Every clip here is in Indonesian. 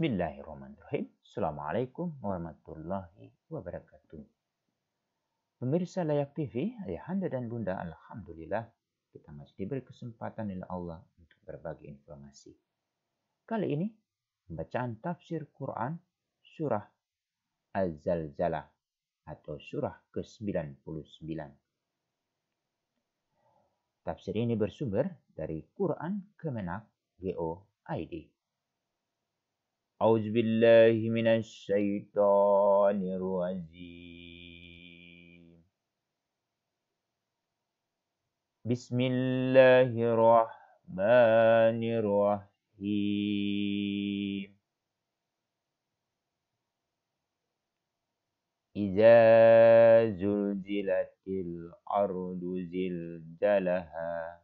Bismillahirrahmanirrahim. Assalamualaikum warahmatullahi wabarakatuh. Pemirsa Layak TV, ayahanda dan bunda, alhamdulillah kita masih diberi kesempatan oleh Allah untuk berbagi informasi. Kali ini pembacaan tafsir Quran surah Az-Zalzalah atau surah ke-99. Tafsir ini bersumber dari Quran Kemenak Go.id. A'udzu billahi minasy syaithanir rajim. Bismillahirrahmanirrahim. Idza zulzilatil ardu zilzalaha.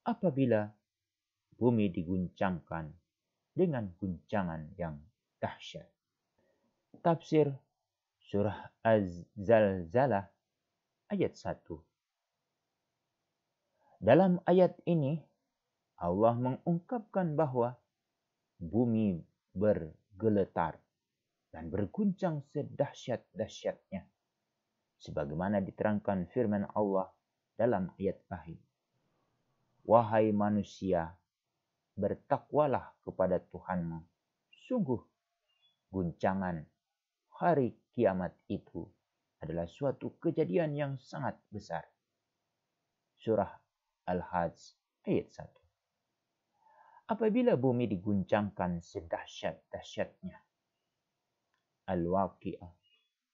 Apabila bumi diguncangkan dengan guncangan yang dahsyat. Tafsir surah Az-Zalzalah ayat 1. Dalam ayat ini Allah mengungkapkan bahwa bumi bergeletar dan berguncang sedahsyat-dahsyatnya, sebagaimana diterangkan firman Allah dalam ayat lain. Wahai manusia, bertakwalah kepada Tuhanmu. Sungguh guncangan hari kiamat itu adalah suatu kejadian yang sangat besar. Surah Al-Hajj ayat 1. Apabila bumi diguncangkan sedahsyat-dahsyatnya. Al-Waqi'ah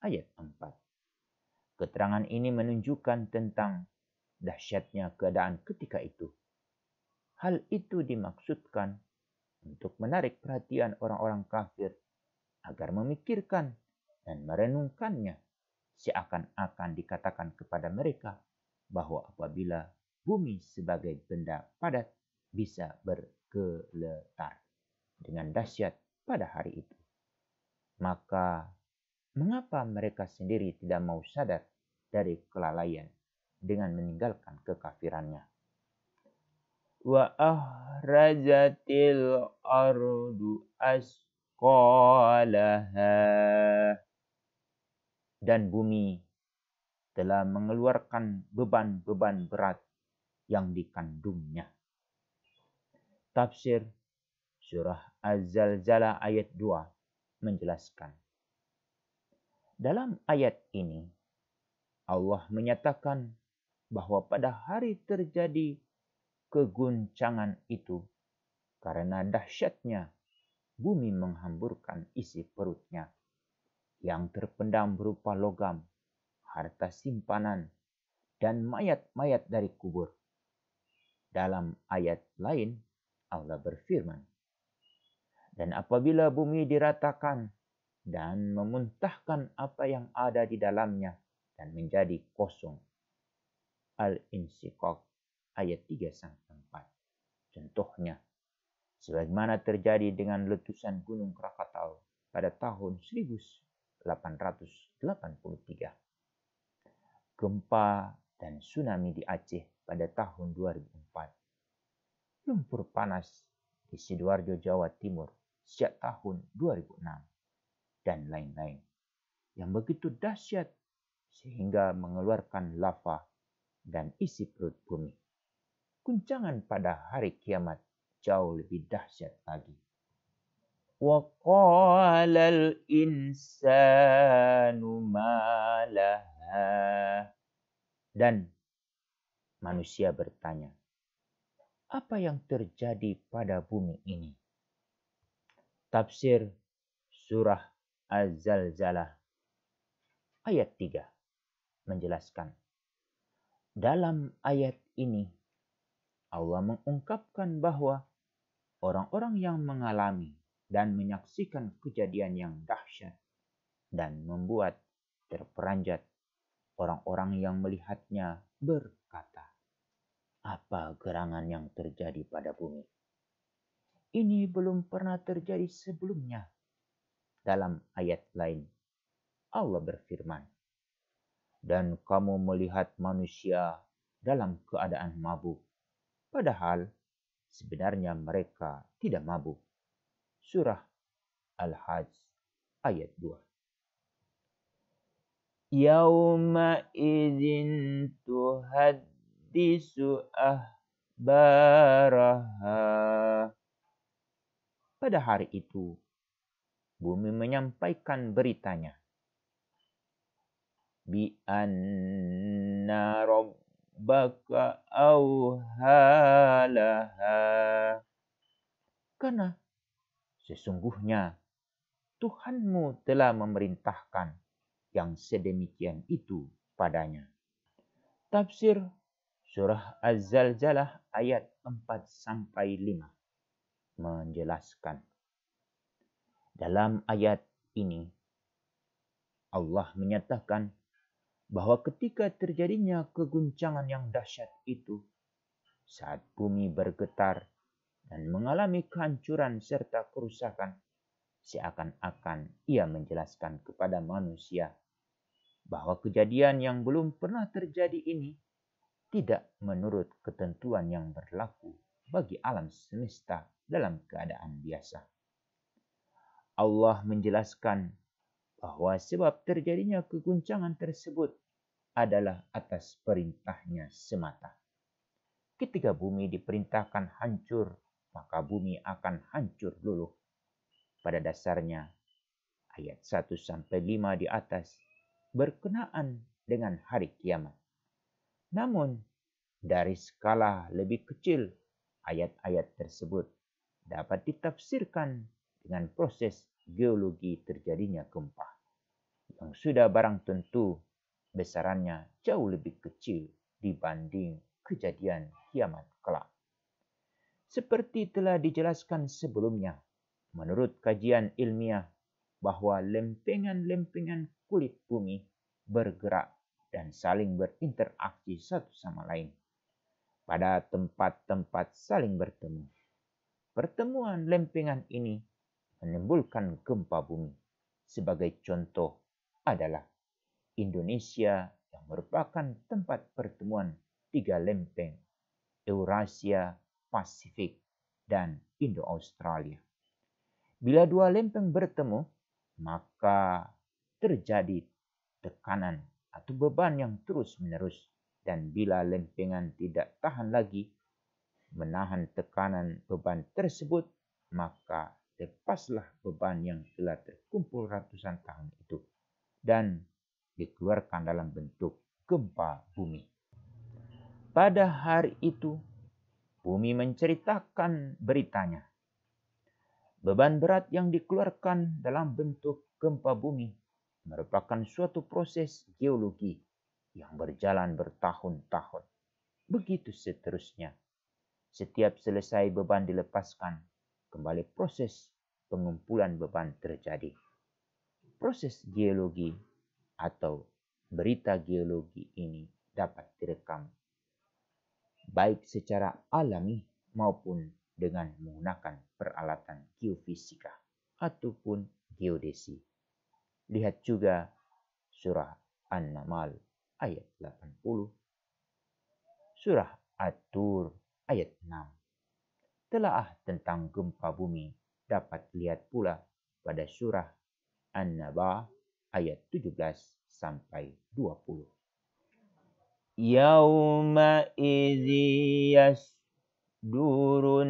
ayat 4. Keterangan ini menunjukkan tentang dahsyatnya keadaan ketika itu. Hal itu dimaksudkan untuk menarik perhatian orang-orang kafir agar memikirkan dan merenungkannya, seakan-akan dikatakan kepada mereka bahwa apabila bumi sebagai benda padat bisa bergeletar dengan dahsyat pada hari itu, maka mengapa mereka sendiri tidak mau sadar dari kelalaian dengan meninggalkan kekafirannya? Wa ahrajatil ardu asqalaha. Dan bumi telah mengeluarkan beban-beban berat yang dikandungnya. Tafsir surah Az-Zalzalah ayat 2 menjelaskan. Dalam ayat ini Allah menyatakan bahwa pada hari terjadi keguncangan itu, karena dahsyatnya bumi menghamburkan isi perutnya yang terpendam berupa logam, harta simpanan, dan mayat-mayat dari kubur. Dalam ayat lain Allah berfirman, dan apabila bumi diratakan dan memuntahkan apa yang ada di dalamnya dan menjadi kosong. Al-Insyiqaq ayat 3-4. Contohnya, sebagaimana terjadi dengan letusan Gunung Krakatau pada tahun 1883. Gempa dan tsunami di Aceh pada tahun 2004. Lumpur panas di Sidoarjo, Jawa Timur sejak tahun 2006. Dan lain-lain. Yang begitu dahsyat sehingga mengeluarkan lava dan isi perut bumi. Guncangan pada hari kiamat jauh lebih dahsyat lagi. Wa qalal insanu ma laha. Dan manusia bertanya, apa yang terjadi pada bumi ini? Tafsir surah Az-Zalzalah ayat 3 menjelaskan. Dalam ayat ini Allah mengungkapkan bahwa orang-orang yang mengalami dan menyaksikan kejadian yang dahsyat dan membuat terperanjat, orang-orang yang melihatnya berkata, apa gerangan yang terjadi pada bumi? Ini belum pernah terjadi sebelumnya. Dalam ayat lain Allah berfirman, dan kamu melihat manusia dalam keadaan mabuk, padahal sebenarnya mereka tidak mabuk. Surah Al-Hajj ayat 2. Yauma idzin tuhaddisu ahbaraha. Pada hari itu, bumi menyampaikan beritanya. Bi anna rabbaka awhalaha. Karena sesungguhnya Tuhanmu telah memerintahkan yang sedemikian itu padanya. Tafsir Surah Az-Zalzalah ayat 4-5 menjelaskan. Dalam ayat ini, Allah menyatakan bahwa ketika terjadinya keguncangan yang dahsyat itu, saat bumi bergetar dan mengalami kehancuran serta kerusakan, seakan-akan ia menjelaskan kepada manusia bahwa kejadian yang belum pernah terjadi ini tidak menurut ketentuan yang berlaku bagi alam semesta dalam keadaan biasa. Allah menjelaskan bahwa sebab terjadinya keguncangan tersebut adalah atas perintahnya semata. Ketika bumi diperintahkan hancur, maka bumi akan hancur luluh. Pada dasarnya, ayat 1-5 di atas berkenaan dengan hari kiamat. Namun, dari skala lebih kecil, ayat-ayat tersebut dapat ditafsirkan dengan proses geologi terjadinya gempa, yang sudah barang tentu besarannya jauh lebih kecil dibanding kejadian kiamat kelak. Seperti telah dijelaskan sebelumnya, menurut kajian ilmiah, bahwa lempengan-lempengan kulit bumi bergerak dan saling berinteraksi satu sama lain pada tempat-tempat saling bertemu. Pertemuan lempengan ini menimbulkan gempa bumi. Sebagai contoh adalah Indonesia yang merupakan tempat pertemuan 3 lempeng, Eurasia, Pasifik, dan Indo-Australia. Bila 2 lempeng bertemu, maka terjadi tekanan atau beban yang terus-menerus. Dan bila lempengan tidak tahan lagi menahan tekanan beban tersebut, maka lepaslah beban yang telah terkumpul ratusan tahun itu dan dikeluarkan dalam bentuk gempa bumi. Pada hari itu, bumi menceritakan beritanya. Beban berat yang dikeluarkan dalam bentuk gempa bumi merupakan suatu proses geologi yang berjalan bertahun-tahun. Begitu seterusnya. Setiap selesai beban dilepaskan, kembali proses pengumpulan beban terjadi. Proses geologi atau berita geologi ini dapat direkam baik secara alami maupun dengan menggunakan peralatan geofisika ataupun geodesi. Lihat juga surah An-Naml ayat 80, surah At-Tur ayat 6. Telaah tentang gempa bumi dapat lihat pula pada surah An-Naba ayat 17-20. Yauma idzi yasdurun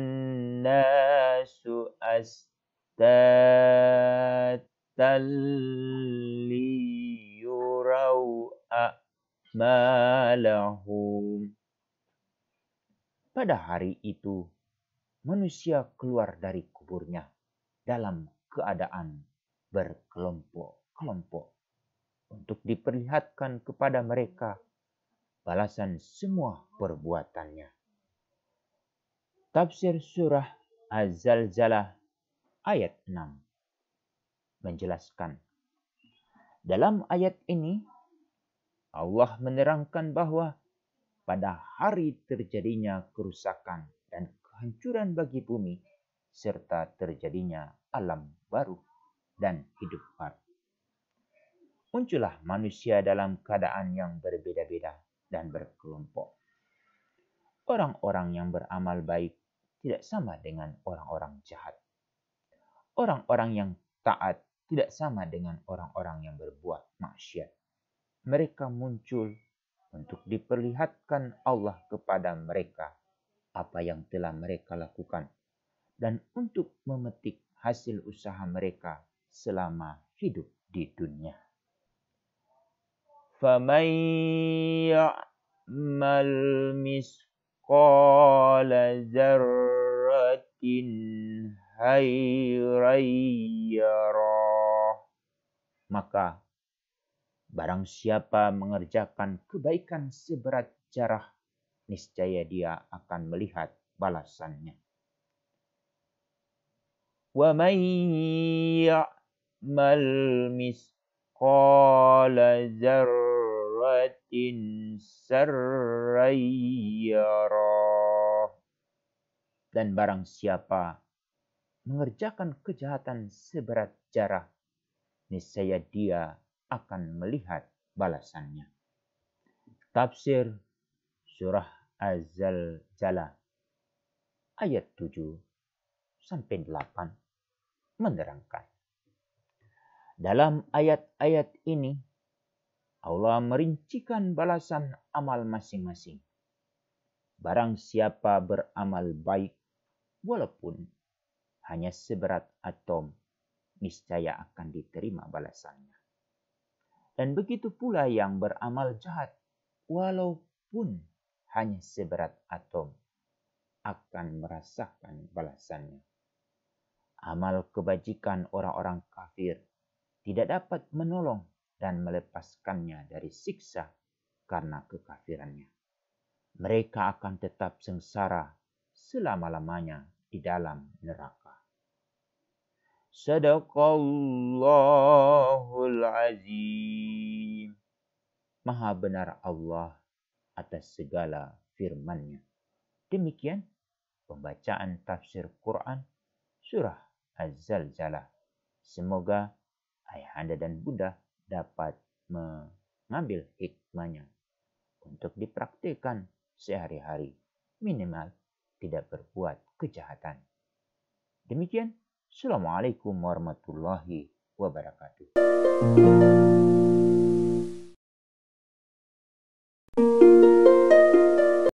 nasu astatan liyurau a'malahum. Pada hari itu, manusia keluar dari kuburnya dalam keadaan berkelompok-kelompok untuk diperlihatkan kepada mereka balasan semua perbuatannya. Tafsir surah Az-Zalzalah ayat 6 menjelaskan. Dalam ayat ini, Allah menerangkan bahwa pada hari terjadinya kerusakan dan kehancuran bagi bumi, serta terjadinya alam baru dan hidup baru, muncullah manusia dalam keadaan yang berbeda-beda dan berkelompok. Orang-orang yang beramal baik tidak sama dengan orang-orang jahat. Orang-orang yang taat tidak sama dengan orang-orang yang berbuat maksiat. Mereka muncul untuk diperlihatkan Allah kepada mereka apa yang telah mereka lakukan dan untuk memetik hasil usaha mereka selama hidup di dunia. فَمَنْ يَعْمَلْ مِثْقَالَ ذَرَّةٍ خَيْرًا يَرَهُ. Maka barang siapa mengerjakan kebaikan seberat zarah, niscaya dia akan melihat balasannya. وَمَنْ يَعْمَلْ مِثْقَالَ ذَرَّةٍ شَرًّا يَرَهُ. Dan barang siapa mengerjakan kejahatan seberat zarah, niscaya dia akan melihat balasannya. Tafsir Surah Az-Zalzalah ayat 7-8 menerangkan. Dalam ayat-ayat ini, Allah merincikan balasan amal masing-masing. Barang siapa beramal baik, walaupun hanya seberat atom, niscaya akan diterima balasannya. Dan begitu pula yang beramal jahat, walaupun hanya seberat atom, akan merasakan balasannya. Amal kebajikan orang-orang kafir tidak dapat menolong dan melepaskannya dari siksa karena kekafirannya. Mereka akan tetap sengsara selama-lamanya di dalam neraka. Sadaqallahul Azim. Maha benar Allah atas segala firman-Nya. Demikian pembacaan tafsir Quran Surah Az-Zalzalah. Semoga ayahanda dan bunda dapat mengambil hikmahnya untuk dipraktikkan sehari-hari. Minimal tidak berbuat kejahatan. Demikian. Assalamualaikum warahmatullahi wabarakatuh.